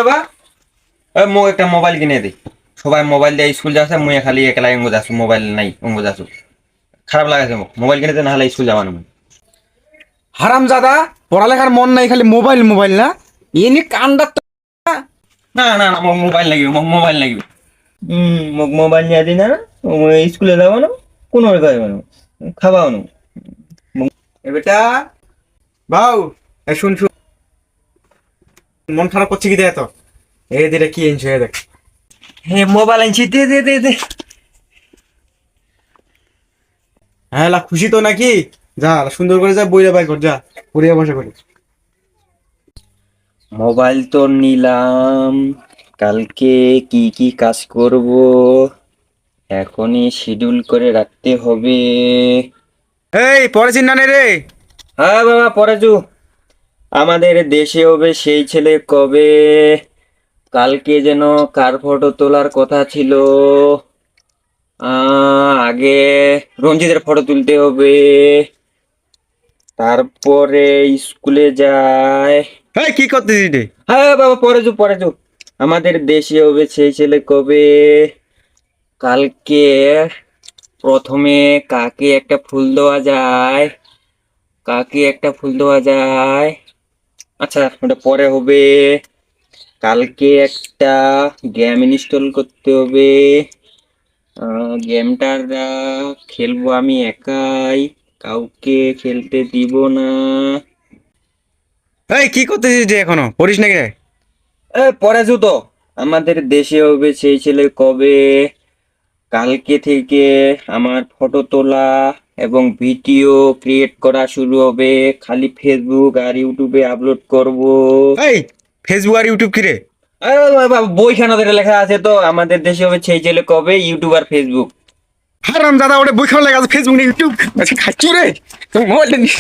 বা মো একটা মোবাইল কিনে দে। সবাই মোবাইল দিয়ে স্কুল যাচ্ছে, মুই খালি একলা অঙ্গ যাচ্ছ, মোবাইল নাই অঙ্গ যাচ্ছ। খারাপ লাগাছে মোক, মোবাইল কিনে দে, না হলে স্কুল যাবানো। হারামজাদা, পড়ালেখার মন নাই, খালি মোবাইল মোবাইল না এনে কান্দা। না না না, মোক মোবাইল লাগিব, মোক মোবাইল লাগিব। মোক মোবাইল নিয়ে দিই না, মই স্কুলে যাবো না, কোনো যাবো না, খাবাও না। এ বেটা, বাউ, শুন শুন, মন খারাপ করছে কি দেখ তো, এই দিটা কি এনছে দেখ। হে মোবাইল আনছি, দে দে দে দে। হ্যাঁ লা, খুশি তো নাকি? যা সুন্দর করে যা, বইরা বাই কর, যা পড়িয়া বসে করি। মোবাইল তো নিলাম, কালকে কি কি কাজ করব এখনই শিডিউল করে রাখতে হবে। এই পড়েছিস না রে? হ্যাঁ বাবা, পরেজু। আমাদের দেশে হবে সেই ছেলে কবে? কালকে যেন কার ফটো তোলার কথা ছিল? আগে রঞ্জিতের ফটো তুলতে হবে, তারপরে স্কুলে যায়। এই কি করতেছিস রে? হ্যাঁ বাবা, পরেজু পরেজু। আমাদের দেশে হবে সেই ছেলে কবে? কালকে প্রথমে কাকে একটা ফুল দেওয়া যায়? কাকে একটা ফুল দেওয়া যায়? আচ্ছা, ওটা পরে হবে। কালকে একটা গেম ইনস্টল করতে হবে। গেমটা খেলবো আমি একাই, কাউকে খেলতে দিব না। এই কি করতেছিস রে, এখনো পড়িস নাকি রে? পরে জুতো। আমাদের দেশে হবে সেই ছেলে কবে? কালকে থেকে আমার ফটো তোলা এবং ভিডিও ক্রিয়েট করা শুরু হবে, খালি ফেসবুক আর ইউটিউবে আপলোড করব। এই ফেসবুক আর ইউটিউব কি রে? বইখানা ধরে লেখা আছে তো, আমাদের দেশে হবে সেই ছেলে কবে, ইউটিউব আর ফেসবুক। হারামজাদা, ওটা বই খাওয়া লেগে আছে, ফেসবুক না ইউটিউব? আচ্ছা খাচ্ছি রে, তুমি মোবাইলটা নিস।